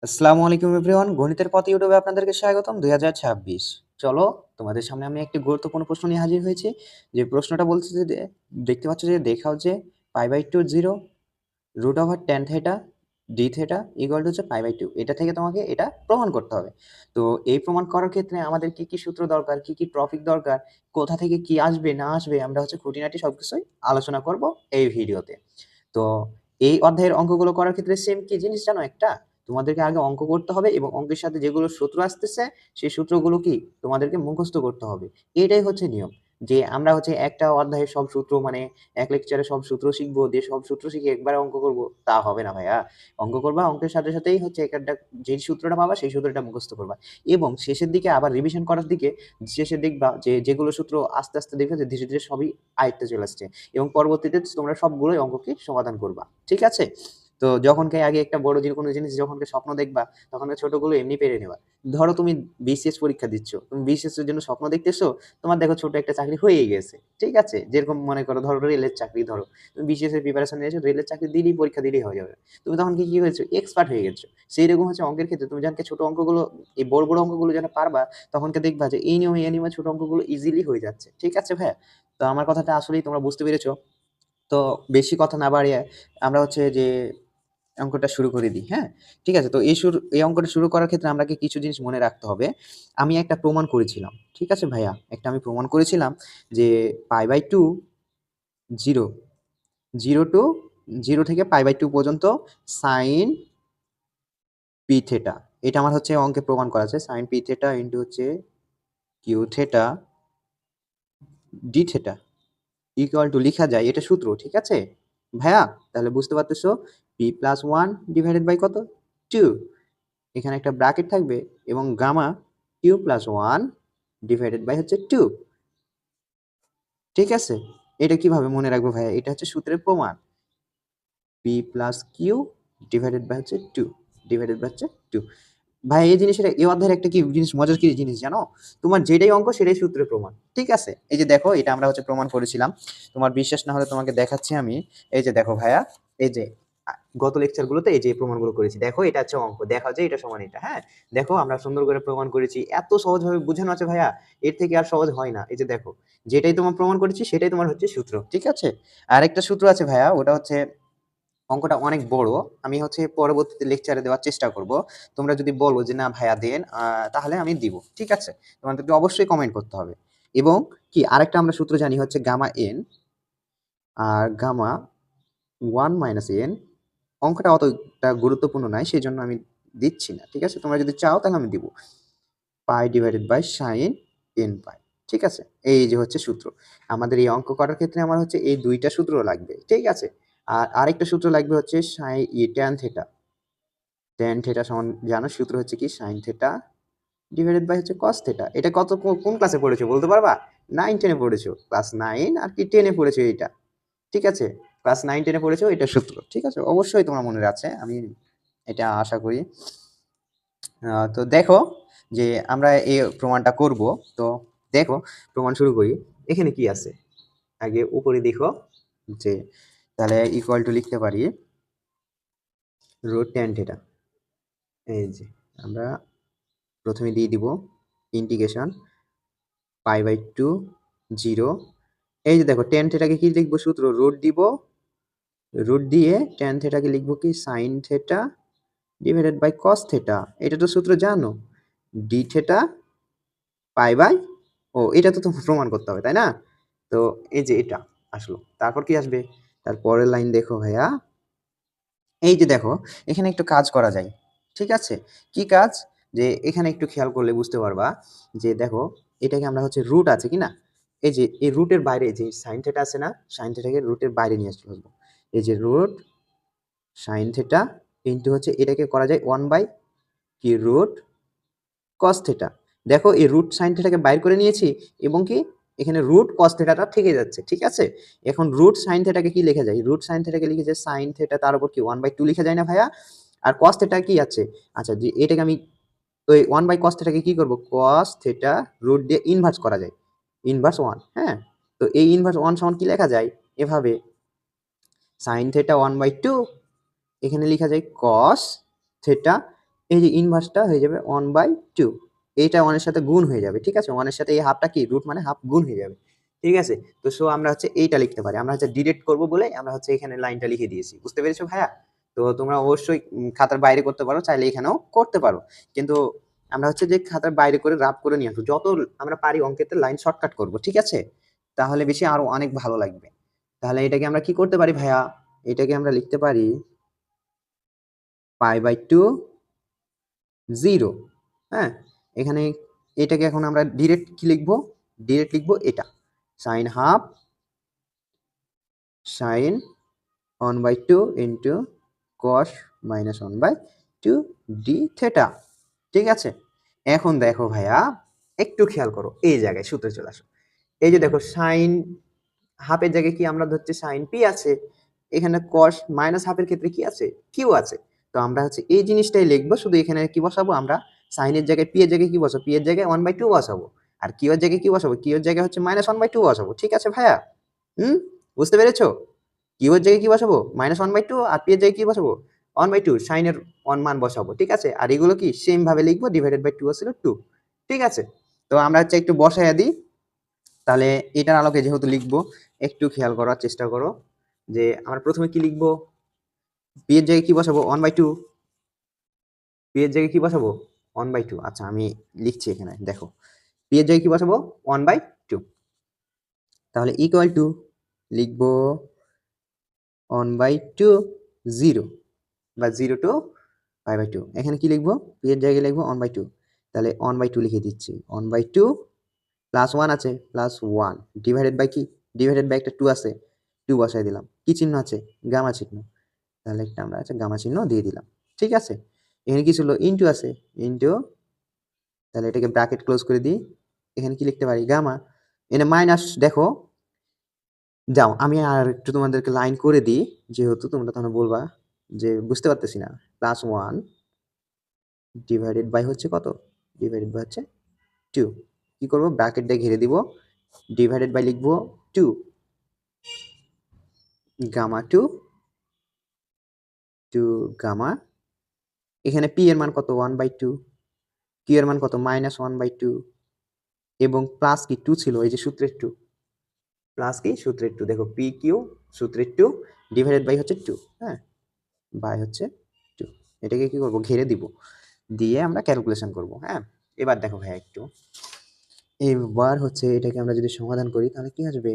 আসসালামু আলাইকুম এভরিওয়ান, গণিতের পথে ইউটিউবে আপনাদেরকে স্বাগতম। 2026 চলো, তোমাদের সামনে আমি একটি গুরুত্বপূর্ণ প্রশ্ন নিয়ে হাজির হয়েছি। যে প্রশ্নটা বলছে যে দেখতে পাচ্ছ যে দেখাও যে π/2 0 √tan theta d theta equal to হচ্ছে π/2। এটা থেকে তোমাকে এটা প্রমাণ করতে হবে। তো এই প্রমাণ করার ক্ষেত্রে আমাদের কি কি সূত্র দরকার, কি কি টপিক দরকার, কোথা থেকে কি আসবে না আসবে, আমরা হচ্ছে খুঁটিনাটি সবকিছুই আলোচনা করব এই ভিডিওতে। তো এই অধ্যায়ের অঙ্কগুলো করার ক্ষেত্রে সেম কি জিনিস জানো, একটা তোমাদেরকে আগে অঙ্ক করতে হবে এবং অঙ্কের সাথে যেগুলো সূত্র আসতেছে সেই সূত্রগুলো কি তোমাদেরকে মুখস্থ করতে হবে। এটাই হচ্ছে নিয়ম। যে আমরা হচ্ছে একটা অধ্যায়ের সব সূত্র মানে এক লেকচারে সব সূত্র শিখবো, দিয়ে সব সূত্র শিখে একবারে অঙ্ক করব, তা হবে না ভাইয়া। অঙ্ক করবা, অঙ্কের সাথে সাথেই হচ্ছে একটা যে সূত্রটা পাবা সেই সূত্রটা মুখস্থ করবা এবং শেষের দিকে আবার রিভিশন করার দিকে শেষে দেখবা যে যেগুলো সূত্র আস্তে আস্তে দেখবে যে ধীরে ধীরে সবই আয়ত্তে চলে আসছে এবং পরবর্তীতে তোমরা সবগুলোই অঙ্ককে সমাধান করবা। ঠিক আছে? তো যখনকে আগে একটা বড় কোনো জিনিস যখনকে স্বপ্ন দেখবা, তখনকে ছোটগুলো এমনি পেরে নেবা। ধরো তুমি বিসিএস পরীক্ষা দিচ্ছ, তুমি বিসিএস এর জন্য স্বপ্ন দেখতেছো, তোমার দেখো ছোট একটা চাকরি হয়েই গেছে। ঠিক আছে? যেরকম মনে করো, ধরো রেলের চাকরি, ধরো তুমি বিসিএস এর প্রিপারেশন নিয়েছো, রেলের চাকরি দিলেই পরীক্ষা দিলেই হয়ে যাবে। তুমি তখন কি হয়েছো, এক্সপার্ট হয়ে গেছো। সেই রকম হচ্ছে অঙ্কের ক্ষেত্রে, তুমি যখন ছোট অঙ্কগুলো এই বড় বড় অঙ্কগুলো যখন পারবা, তখনকে দেখবা যে এই নিয়মে ছোট অঙ্কগুলো ইজিলি হয়ে যাচ্ছে। ঠিক আছে ভাইয়া? তো আমার কথাটা আসলেই তোমরা বুঝতে পেরেছো। তো বেশি কথা না বাড়িয়ে আমরা হচ্ছে যে অঙ্কটা শুরু করে দিই। হ্যাঁ, ঠিক আছে? তো এই অঙ্কটা শুরু করার ক্ষেত্রে আমাকে কিছু জিনিস মনে রাখতে হবে। আমি একটা প্রমাণ করেছিলাম, ঠিক আছে ভাইয়া? একটা আমি প্রমাণ করেছিলাম যে π/2 0 0 টু 0 থেকে π/2 পর্যন্ত সাইন পি থিটা, এটা আমার হচ্ছে অঙ্কে প্রমাণ করা আছে। সাইন পি থিটা ইন্টু হচ্ছে Q theta D theta equal to লিখা যায়, এটা সূত্র। ঠিক আছে ভাইয়া? তাহলে বুঝতে পারতেছো, p+1 ডিভাইডেড বাই কত, 2। এখানে একটা ব্র্যাকেট থাকবে এবং গামা q+1 ডিভাইডেড বাই হচ্ছে 2। ঠিক আছে? এটা কিভাবে মনে রাখবো ভাইয়া? এটা হচ্ছে সূত্রের প্রমাণ। p+q ডিভাইডেড বাই হচ্ছে 2 ডিভাইডেড বাই হচ্ছে 2। ভাই এই জিনিসের এই অধ্যায়ের একটা কি জিনিস, মজার কি জিনিস জানো? তোমার যেটাই অঙ্ক সেটাই সূত্রের প্রমাণ। ঠিক আছে? এই যে দেখো, এটা আমরা হচ্ছে প্রমাণ করেছিলাম। তোমার বিশ্বাস না হলে তোমাকে দেখাচ্ছি আমি। এই যে দেখো ভাইয়া, এই যে গত লেকচার গুলোতে এই যে প্রমাণগুলো করেছি, দেখো এটা হচ্ছে অঙ্ক, দেখা যায় এটা সমান এটা। হ্যাঁ, দেখো আমরা সুন্দর করে প্রমাণ করেছি, এত সহজ ভাবে বুঝানো আছে ভাইয়া, এর থেকে আর সহজ হয় না। এই যে দেখো, যেটাই তোমার প্রমাণ করেছি সেটাই তোমার হচ্ছে সূত্র। ঠিক আছে? আর একটা সূত্র আছে ভাইয়া, ওটা হচ্ছে অঙ্কটা অনেক বড়, আমি হচ্ছে পরবর্তীতে লেকচারে দেওয়ার চেষ্টা করব। তোমরা যদি বলো যে না ভাইয়া দেন, তাহলে আমি দিব। ঠিক আছে? তোমাদেরকে অবশ্যই কমেন্ট করতে হবে। এবং কি আরেকটা আমরা সূত্র জানি হচ্ছে গামা এন আর গামা 1 - n। অঙ্কটা অতটা গুরুত্বপূর্ণ নয়, সেই জন্য আমি দিচ্ছি না। ঠিক আছে? তোমরা যদি চাও তাহলে আমি দিব pi divided by sine n pi. ঠিক আছে? এই যে হচ্ছে সূত্র। আমাদের এই অঙ্ক করার ক্ষেত্রে আমার হচ্ছে এই দুইটা সূত্র লাগবে। ঠিক আছে? আর আরেকটা সূত্র লাগবে হচ্ছে ট্যান থিটা। ট্যান থিটা সমান জানো সূত্র হচ্ছে কি, সাইন থিটা ডিভাইডেড বাই হচ্ছে কস থিটা। এটা কোন ক্লাসে পড়েছো বলতে পারবা? 9 10 এ পড়েছো, ক্লাস 9 আর কি 10 এ পড়েছো এটা। ঠিক আছে? ক্লাস 9 10 এ পড়েছো এটা সূত্র। ঠিক আছে? অবশ্যই তোমার মনে আছে, আমি এটা আশা করি। তো দেখো যে আমরা এই প্রমাণটা করব। তো দেখো, প্রমাণ শুরু করি। এখানে কি আছে আগে উপরে দেখো, যে তাহলে ইকুয়াল টু লিখতে পারি রুট ট্যান থিটা। এই যে আমরা প্রথমে দিয়ে দিব ইন্টিগ্রেশন π/2 0। এই যে দেখো, ট্যান থিটাকে কি লিখবো, সূত্র রুট দিব, রুট দিয়ে ট্যান থিটাকে লিখবো কি sine theta divided by cos theta. এটা তো সূত্র জানো, ডি থিটা পাই বাই, ও এটা তো তোমার প্রমাণ করতে হবে তাই না? তো এই যে এটা আসলো, তারপর কি আসবে? তারপরের লাইন দেখো ভাইয়া, এই যে দেখো, এখানে একটু কাজ করা যায়। ঠিক আছে? কি কাজ? যে এখানে একটু খেয়াল করলে বুঝতে পারবা যে দেখো, এটাকে আমরা হচ্ছে রুট আছে কি না, এই যে এই রুটের বাইরে যে সাইন থিটা আছে না, সাইন থিটাকে রুটের বাইরে নিয়ে আসতে হবে। এই যে রুট সাইন থিটা ইন্টু হচ্ছে এটাকে করা যায় 1 বাই কি রুট কস থিটা। দেখো এই রুট সাইন থিটাকে বাইর করে নিয়েছি এবং কি এখানে রুট কস থিটাটা থেকে যাচ্ছে। ঠিক আছে? এখন রুট সাইন থিটাকে কি লেখা যায়? রুট সাইন থিটাকে লিখে যায় সাইন থিটা, তার উপর কি 1/2 লেখা যায় না ভাইয়া? আর কস থিটা কি আছে? আচ্ছা, যে এটাকে আমি ওই 1 বাই কস থিটাকে কি করব, কস থিটা রুট দিয়ে ইনভার্স করা যায়, ইনভার্স 1। হ্যাঁ, তো এই ইনভার্স 1 সমান কি লেখা যায়? এভাবে সাইন থিটা 1/2, এখানে লেখা যায় কস থিটা এই যে ইনভার্সটা হয়ে যাবে 1/2, এইটা 1 এর সাথে গুণ হয়ে যাবে, ঠিক আছে? 1 এর সাথে এই হাফটা কি রুট মানে হাফ গুণ হয়ে যাবে, ঠিক আছে? তো সো আমরা হচ্ছে এইটা লিখতে পারি, আমরা হচ্ছে ডিরেক্ট করব বলে আমরা হচ্ছে এখানে লাইনটা লিখে দিয়েছি, বুঝতে পেরেছো ভাইয়া? তো তোমরা অবশ্যই খাতার বাইরে করতে পারো, চাইলে এখানেও করতে পারো, কিন্তু আমরা হচ্ছে যে খাতার বাইরে করে রাফ করে নিয়ে আসবো, যত আমরা পারি অঙ্কেতে লাইন শর্টকাট করব, ঠিক আছে? তাহলে বেশি আরো অনেক ভালো লাগবে। তাহলে এটাকে আমরা কি করতে পারি ভাইয়া? এটাকে আমরা লিখতে পারি π/2 0, হ্যাঁ? এখানে এটাকে এখন আমরা ডিরেক্ট কি লিখবো? ডিরেক্ট লিখবো এটা sin half sin 1/2 into cos minus 1/2 d theta, ঠিক আছে? এখন দেখো ভাইয়া, একটু খেয়াল করো, এই জায়গায় সূত্রে চলে আসো। এই যে দেখো সাইন হাফের জায়গায় কি আমরা ধরছি সাইন পি আছে, এখানে cos মাইনাস হাফের ক্ষেত্রে কি আছে? কিউ আছে। তো আমরা হচ্ছে এই জিনিসটাই লিখবো, শুধু এখানে কি বসাবো আমরা? সাইনের জায়গায় পি এর জায়গায় কি বসাবো? পি এর জায়গায় 1/2 বসাবো, আর কিউ এর জায়গায় কি বসাবো? কিউ এর জায়গায় হচ্ছে মাইনাস 1/2 বসাবো, ঠিক আছে ভাইয়া? হুম, বুঝতে পেরেছো? কিউ এর জায়গায় কি বসাবো? মাইনাস 1/2, আর পি এর জায়গায় কি বসাবো? 1/2, সাইনের 1 মান বসাবো, ঠিক আছে? আর এগুলো কি সেম ভাবে লিখবো, ডিভাইডেড বাই 2 ছিল 2, ঠিক আছে? তো আমরা হচ্ছে একটু বসাইয়া দিই, তাহলে এটার আলোকে যেহেতু লিখবো, একটু খেয়াল করার চেষ্টা করো যে আমরা প্রথমে কি লিখবো? পি এর জায়গায় কি বসাবো? 1/2, পি এর জায়গায় কি বসাবো? 1/2, আচ্ছা আমি লিখছি এখানে, দেখো পি এর জায়গায় কি বসাবো? 1/2, তাহলে ইকুয়াল টু লিখবো 1/2 0, বা 0 টু π/2, এখানে কি লিখবো? পি এর জায়গায় লিখবো 1/2, তাহলে 1/2 লিখে দিচ্ছি, 1/2 প্লাস 1 আছে, প্লাস 1 ডিভাইডেড বাই কি? ডিভাইডেড বাই একটা 2 আছে, 2 বসাই দিলাম, কি চিহ্ন আছে? গামা চিহ্ন, তাহলে একটা আমরা আছে গামা চিহ্ন দিয়ে দিলাম, ঠিক আছে? এখানে কি ছিল? ইনটু আছে, ইনটু, তাহলে এটাকে ব্র্যাকেট ক্লোজ করে দিই, এখানে কি লিখতে পারি? গামা, এখানে মাইনাস, দেখো যাও আমি আর একটু তোমাদেরকে লাইন করে দিই, যেহেতু তোমরা তখন বলবা যে বুঝতে পারতেছি না। প্লাস 1 ডিভাইডেড বাই হচ্ছে কত? ডিভাইডেড বাই হচ্ছে 2, কি করব? ব্র্যাকেট দিয়ে ঘিরে দিব, ডিভাইডেড বাই লিখবো 2, গামা 2 গামা, এখানে পি এর মান কত? 1/2, কিউ এর মান কত? মাইনাস 1/2, এবং প্লাস কি 2 ছিল, এই যে সূত্রের 2, প্লাস কি সূত্রের 2, দেখো পি কিউ সূত্রের 2 ডিভাইডেড বাই হচ্ছে 2, হ্যাঁ, বাই হচ্ছে 2, এটাকে কি করব? ঘিরে দিব, দিয়ে আমরা ক্যালকুলেশন করব, হ্যাঁ? এবার দেখো ভাই একটু, এবার হচ্ছে এটাকে আমরা যদি সমাধান করি তাহলে কি আসবে?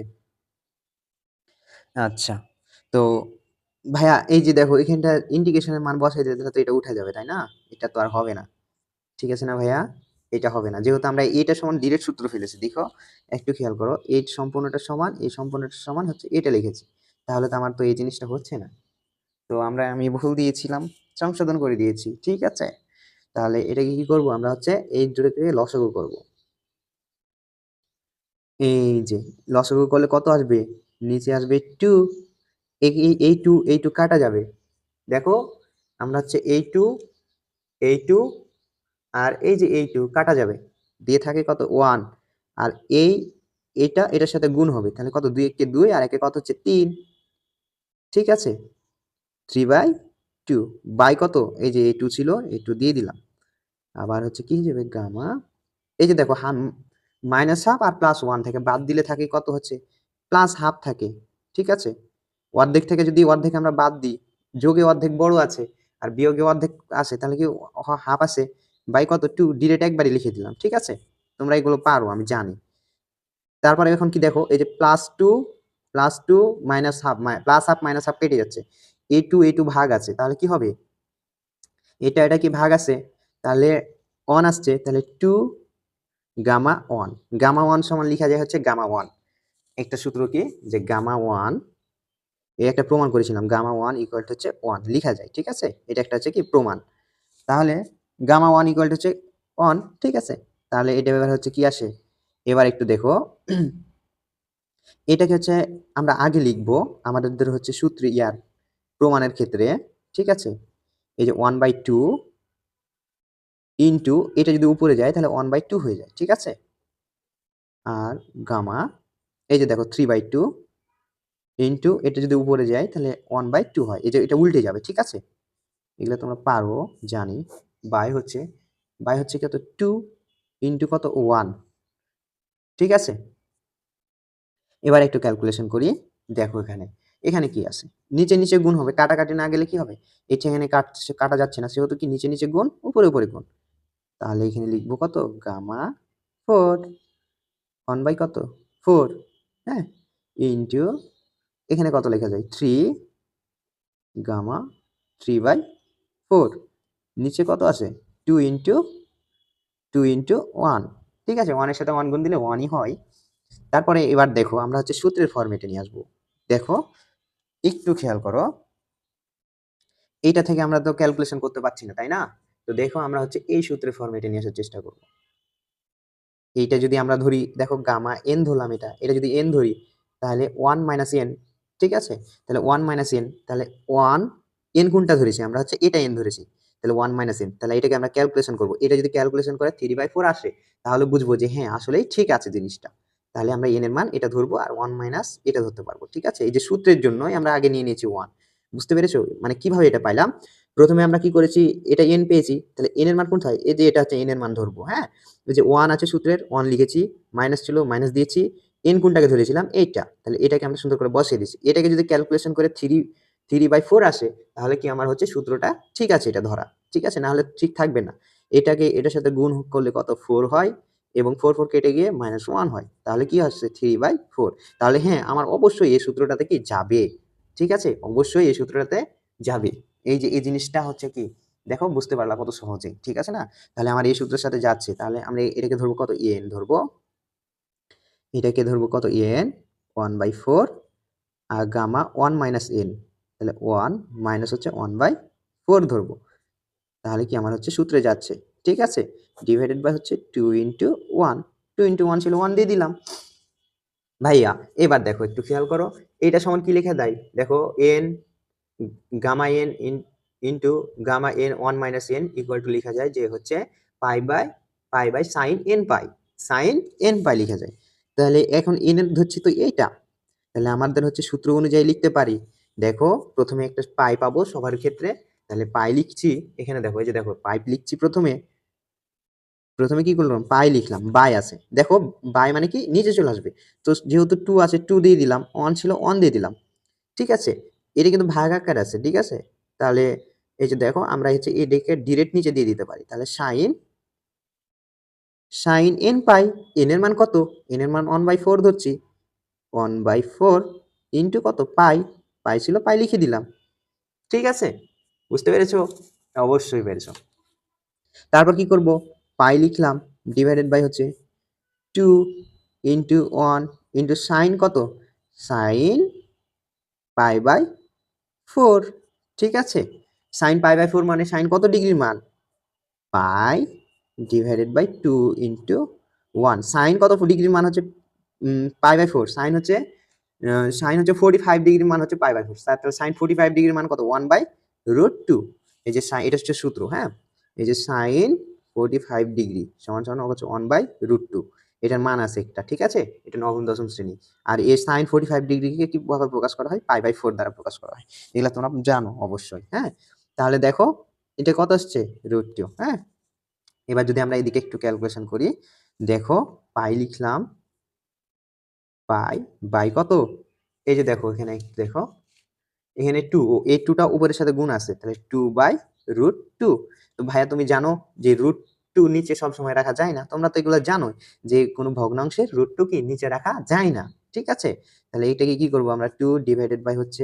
আচ্ছা, তো ভাইয়া এই যে দেখো এখানটা ইন্টিগ্রেশনের মান বসাই দিলে তো এটা উঠে যাবে, তাই না? এটা তো আর হবে না, ঠিক আছে না ভাইয়া? এটা হবে না, যেহেতু আমরা এটা সমান ডিরেক্ট সূত্র ফেলেছি, দেখো একটু খেয়াল করো, এই সম্পূর্ণটা সমান এই সম্পূর্ণটা সমান হচ্ছে এটা লিখেছি, তাহলে তো আমার তো এই জিনিসটা হচ্ছে না। তো আমি ভুল দিয়েছিলাম, সংশোধন করে দিয়েছি, ঠিক আছে? তাহলে এটাকে কি করব? আমরা হচ্ছে এই দুটোকে লসাগু করব, এই যে লসাগু করলে কত আসবে? নিচে আসবে 2, এই 2 কাটা যাবে, দেখো আমরা হচ্ছে এই 2 আর এই যে এই 2 কাটা যাবে, দিয়ে থাকে কত? 1, আর এটার সাথে গুণ হবে, তাহলে কত? 2 একে 2, আর একে কত হচ্ছে? 3, ঠিক আছে? 3/2 বাই কত? এই যে এই 2 ছিল, এই 2 দিয়ে দিলাম, আবার হচ্ছে কি হয়ে যাবে? গামা, এই যে দেখো মাইনাস হাফ আর প্লাস 1 থেকে বাদ দিলে থাকে কত হচ্ছে? প্লাস হাফ থাকে, ঠিক আছে? অর্ধেক থেকে যদি অর্ধেক আমরা বাদ দিই, যোগে অর্ধেক বড় আছে আর বিয়োগে অর্ধেক আছে, তাহলে কি হাফ আছে, বাই কত? 2, ডিরেক্ট একবারই লিখে দিলাম, ঠিক আছে? তোমরা এগুলো পারো আমি জানি। তারপরে এখন কি দেখো, এই যে plus two minus half, plus half minus half কেটে যাচ্ছে, এই টু ভাগ আছে, তাহলে কি হবে? এটা কি ভাগ আছে, তাহলে 1 আসছে, তাহলে 2 গামা 1, গামা 1 সমান লেখা যায় হচ্ছে গামা 1, একটা সূত্র কি, যে গামা 1, এই একটা প্রমাণ করেছিলাম, গামা 1 ইকুয়াল টু হচ্ছে 1 লেখা যায়, ঠিক আছে? এটা একটা হচ্ছে কি প্রমাণ, তাহলে গামা 1 ইকুয়াল টু হচ্ছে 1, ঠিক আছে? তাহলে এটা এবার হচ্ছে কি আসে, এবার একটু দেখো, এটাকে হচ্ছে আমরা আগে লিখবো আমাদের হচ্ছে সূত্র প্রমাণের ক্ষেত্রে, ঠিক আছে? এই যে 1/2 ইন্টু এটা যদি উপরে যায় তাহলে 1/2 হয়ে যায়, ঠিক আছে? আর গামা, এই যে দেখো 3/2 ইন্টু এটা যদি উপরে যায় তাহলে 1/2 হয়, এই যে এটা উল্টে যাবে, ঠিক আছে? এগুলো তোমরা পারো জানি, বাই হচ্ছে কত 2 ইন্টু কত 1, ঠিক আছে। এবার একটু ক্যালকুলেশন করি, দেখো এখানে কি আছে, নিচে নিচে গুণ হবে, কাটাকাটি না গেলে কি হবে, এটা এখানে কাটা যাচ্ছে না, সেহেতু কি নিচে নিচে গুণ, উপরে উপরে গুণ। তাহলে এখানে লিখবো কত গামা 4 1 বাই কত 4, হ্যাঁ, ইন্টু এখানে কত লেখা যায় 3 গামা 3 বাই 4, নিচে কত আছে 2 ইন্টু 1, ঠিক আছে, 1 এর সাথে 1 গুণ দিলে 1ই হয়। তারপরে এবার দেখো আমরা হচ্ছে সূত্রের ফরম্যাটে নিয়ে আসবো। দেখো একটু খেয়াল করো, এইটা থেকে আমরা তো ক্যালকুলেশন করতে পারছি না, তাই না? তো দেখো আমরা হচ্ছে এই সূত্রের ফরম্যাটে নিয়ে আসার চেষ্টা করব। এইটা যদি আমরা ধরি, দেখো গামা এন ধরলাম, এটা যদি এন ধরি তাহলে 1 মাইনাস এন, ঠিক আছে, তাহলে 1 মাইনাস এন, তাহলে 1 এন কোনটা ধরেছি আমরা, হচ্ছে এটা এন ধরেছি, তাহলে 1 মাইনাস এন, তাহলে এটাকে আমরা ক্যালকুলেশন করব, এটা যদি ক্যালকুলেশন করে 3/4 আসে তাহলে বুঝবো যে হ্যাঁ আসলেই ঠিক আছে জিনিসটা, তাহলে আমরা এন এর মান এটা ধরবো আর 1 মাইনাস এটা ধরতে পারবো, ঠিক আছে। এই যে সূত্রের জন্যই আমরা আগে নিয়ে নিয়েছি 1, বুঝতে পেরেছো মানে কিভাবে এটা পাইলাম? প্রথমে আমরা কি করেছি, এটা এন পেয়েছি, তাহলে এন এর মান কোনটায়, এই যে এটা হচ্ছে এন এর মান ধরবো, হ্যাঁ, ওই যে 1 আছে সূত্রের 1 লিখেছি, মাইনাস ছিল মাইনাস দিয়েছি, এন কোনটাকে ধরেছিলাম এইটা, তাহলে এটাকে আমরা সুন্দর করে বসিয়ে দিয়েছি, এটাকে যদি ক্যালকুলেশন করে 3/4 আসে তাহলে কি আমার হচ্ছে সূত্রটা ঠিক আছে, এটা ধরা ঠিক আছে, না হলে ঠিক থাকবে না। এটাকে এটার সাথে গুণ করলে কত 4 হয়, এবং 4 কেটে গিয়ে -1 হয়, তাহলে কি হচ্ছে 3/4। তাহলে হ্যাঁ আমার অবশ্যই এই সূত্রটাতে কি যাবে, ঠিক আছে, অবশ্যই এই সূত্রটাতে যাবে। এই যে এই জিনিসটা হচ্ছে কি, দেখো বুঝতে পারলা কত সহজে, ঠিক আছে না? তাহলে আমার এই সূত্রের সাথে যাচ্ছে, তাহলে আমরা এটাকে ধরবো কত এন ধরবো, এটাকে ধরবো কত এন 1/4, আর গামা 1 মাইনাস এন, তাহলে 1 মাইনাস হচ্ছে 1/4 ধরবো, তাহলে কি আমার হচ্ছে সূত্রে যাচ্ছে, ঠিক আছে, ডিভাইডেড বাই হচ্ছে 2 ইন্টু 1, 2 ইন্টু 1 ছিল 1 দিয়ে দিলাম। ভাইয়া এবার দেখো একটু খেয়াল করো, এটা সমান কি লেখা যায়, দেখো n gamma n into gamma n 1 minus n equal to লেখা যায় যে হচ্ছে pi by sine n pi, sine n pi লেখা যায়। তাহলে এখন এন এর ধরছি তো এইটা, তাহলে আমাদের হচ্ছে সূত্র অনুযায়ী লিখতে পারি। দেখো প্রথমে একটা পাই পাবো সবার ক্ষেত্রে, তাহলে পাই লিখছি, এখানে দেখো এই যে দেখো পাই লিখছি, প্রথমে প্রথমে কি করলাম পাই লিখলাম, বাই আছে, দেখো বাই মানে কি নিচে চলে আসবে, তো যেহেতু 2 আছে 2 দিয়ে দিলাম, 1 ছিল 1 দিয়ে দিলাম, ঠিক আছে। এটা কিন্তু ভাগ আকার আছে, ঠিক আছে, তাহলে এই যে দেখো আমরা হচ্ছে এটাকে ডিরেক্ট নিচে দিয়ে দিতে পারি, তাহলে সাইন এন পাই, এন এর মান কত, এন এর মান 1/4 ধরছি, 1/4 ইন্টু কত পাই, পাই ছিল পাই লিখে দিলাম, ঠিক আছে, বুঝতে পেরেছো? অবশ্যই পেরেছো। তারপর কি করব, পাই লিখলাম, ডিভাইডেড বাই হচ্ছে 2 ইন্টু 1 ইন্টু সাইন কত, সাইন পাই বাই 4, ঠিক আছে, সাইন পাই বাই 4 মানে সাইন কত ডিগ্রির মান, pi divided by 2 into 1, sine কত ডিগ্রির মান হচ্ছে পাই বাই 4, সাইন হচ্ছে 45 ডিগ্রির মান হচ্ছে পাই বাই 4, তাহলে সাইন 45 ডিগ্রির মান কত 1/√2, এই যে এটা হচ্ছে সূত্র, হ্যাঁ, এই যে সাইন 45 ডিগ্রি সমান সমান হচ্ছে 1/√2, এটার মান আছে একটা, ঠিক আছে, এটা নবম দশম শ্রেণী। আর এই সাইন 45 ডিগ্রিকে কিভাবে প্রকাশ করা হয়, পাই বাই 4 দ্বারা প্রকাশ করা হয়, এগুলা তোমরা জানো অবশ্যই, হ্যাঁ। তাহলে দেখো এটা কত আসছে √2, হ্যাঁ। এবার যদি আমরা এদিকে একটু ক্যালকুলেশন করি, দেখো পাই লিখলাম, পাই বাই কত, এই যে দেখো এখানে দেখো এখানে 2, এই 2টা উপরের সাথে গুণ আছে, তাহলে 2/√2। তো ভাইয়া তুমি জানো যে √2 নিচে সব সময় রাখা যায় না, তোমরা তো এগুলো জানো যে কোনো ভগ্নাংশের √2 কি নিচে রাখা যায় না, ঠিক আছে। তাহলে এইটাকে কি করব আমরা, 2 ডিভাইডেড বাই হচ্ছে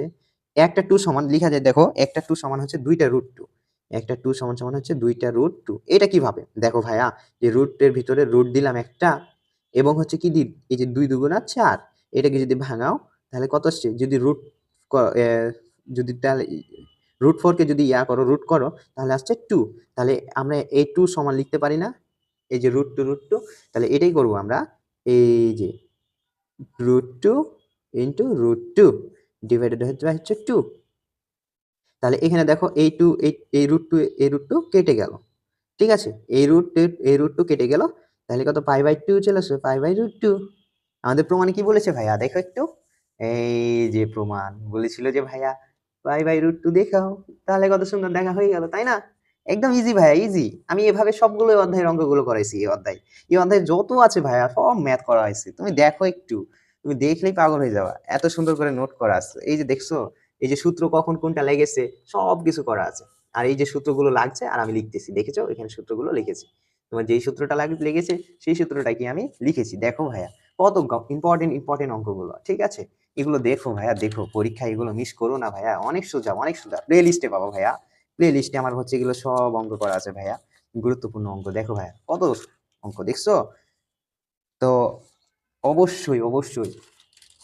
একটা 2 সমান লেখা যায়, দেখো একটা 2 সমান হচ্ছে 2টা √2, একটা 2 সমান সমান হচ্ছে 2টা √2, এটা কিভাবে দেখো ভাইয়া, যে রুটের ভিতরে রুট দিলাম একটা, এবং হচ্ছে কি দিই, এই যে 2 দুগুণা 4, এটাকে যদি ভাঙাও তাহলে কত আসছে, যদি যদি তাহলে √4 কে যদি রুট করো তাহলে আসছে 2, তাহলে আমরা এই 2 সমান লিখতে পারি না, এই যে √2, তাহলে এটাই করব আমরা, এই যে √2 ইন্টু √2 ডিভাইডেড হচ্ছে 2, তাহলে এখানে দেখো এই 2 এই √2 কেটে গেল, ঠিক আছে, এই √2 কেটে গেল, তাহলে কত পাই/2 চলে আসবে, পাই/√2। আমাদের প্রমাণে কি বলেছে ভাইয়া দেখো একটু, এই যে প্রমাণ বলেছিল যে ভাইয়া পাই/√2 দেখাও, তাহলে কত সুন্দর দেখা হয়ে গেল, তাই না? একদম ইজি ভাইয়া, ইজি। আমি এভাবে সবগুলো অধ্যায়ের অঙ্কগুলো করাইছি এই অধ্যায়ে যত আছে ভাইয়া সব ম্যাথ করা হয়েছে, তুমি দেখো একটু, তুমি দেখলেই পাগল হয়ে যাবা, এত সুন্দর করে নোট করা আছে। এই যে দেখছো, এই যে সূত্র কখন কোনটা লেগেছে সব কিছু করা আছে। আর এই যে সূত্রগুলো লাগছে আর আমি লিখতেছি, দেখেছো এখানে সূত্রগুলো লিখেছি। তোমার যেই সূত্রটা লেগেছে সেই সূত্রটা কি আমি লিখেছি, দেখো ভাইয়া কত ইম্পর্টেন্ট ইম্পর্টেন্ট অঙ্কগুলো, ঠিক আছে? এগুলো দেখো ভাইয়া, দেখো পরীক্ষা, এগুলো মিস করো না ভাইয়া, অনেক সোজা অনেক সোজা, প্লে লিস্টে পাবো ভাইয়া। প্লে লিস্টে আমার হচ্ছে এগুলো সব অঙ্ক করা আছে ভাইয়া, গুরুত্বপূর্ণ অঙ্ক। দেখো ভাইয়া কত অঙ্ক দেখছো। তো অবশ্যই অবশ্যই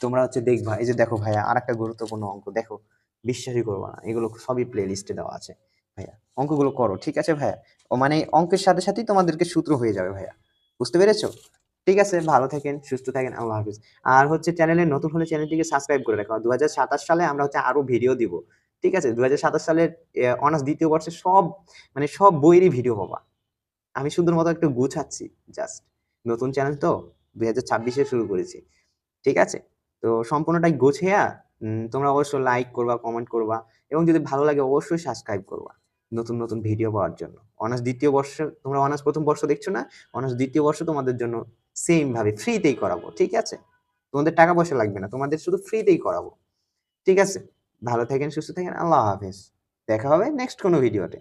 তোমরা হচ্ছে দেখবা। এই যে দেখো ভাইয়া আর একটা গুরুত্বপূর্ণ অঙ্ক দেখো, বিশ্বাসই করবো না, এগুলো সবই প্লে লিস্টে দেওয়া আছে ভাইয়া। অঙ্কগুলো করো, ঠিক আছে ভাইয়া? ও মানে অঙ্কের সাথে সাথেই তোমাদেরকে সূত্র হয়ে যাবে ভাইয়া, বুঝতে পেরেছো? ঠিক আছে, ভালো থাকেন, সুস্থ থাকেন, আল্লাহ হাফিজ। আর হচ্ছে চ্যানেলে নতুন হলে চ্যানেলটিকে সাবস্ক্রাইব করে রাখো। 2027 সালে আমরা হচ্ছে আরো ভিডিও দিব, ঠিক আছে? 2027 সালের অনার্স দ্বিতীয় বর্ষের সব, মানে সব বইয়েরই ভিডিও পাবা। আমি সুন্দর মতো একটু গুছাচ্ছি জাস্ট, নতুন চ্যানেল তো, 2026-এ শুরু করেছি, ঠিক আছে? তো সম্পূর্ণটাই গোছিয়া তোমরা অবশ্যই লাইক করবা, কমেন্ট করবা, এবং যদি ভালো লাগে অবশ্যই সাবস্ক্রাইব করবা নতুন নতুন ভিডিও পাওয়ার জন্য। অনার্স দ্বিতীয় বর্ষ, তোমরা অনার্স প্রথম বর্ষ দেখছো না, অনার্স দ্বিতীয় বর্ষ তোমাদের জন্য সেম ভাবে ফ্রিতেই করাবো, ঠিক আছে? তোমাদের টাকা পয়সা লাগবে না, তোমাদের শুধু ফ্রিতেই করাবো, ঠিক আছে? ভালো থাকেন, সুস্থ থাকেন, আল্লাহ হাফেজ। দেখা হবে নেক্সট কোনো ভিডিওতে।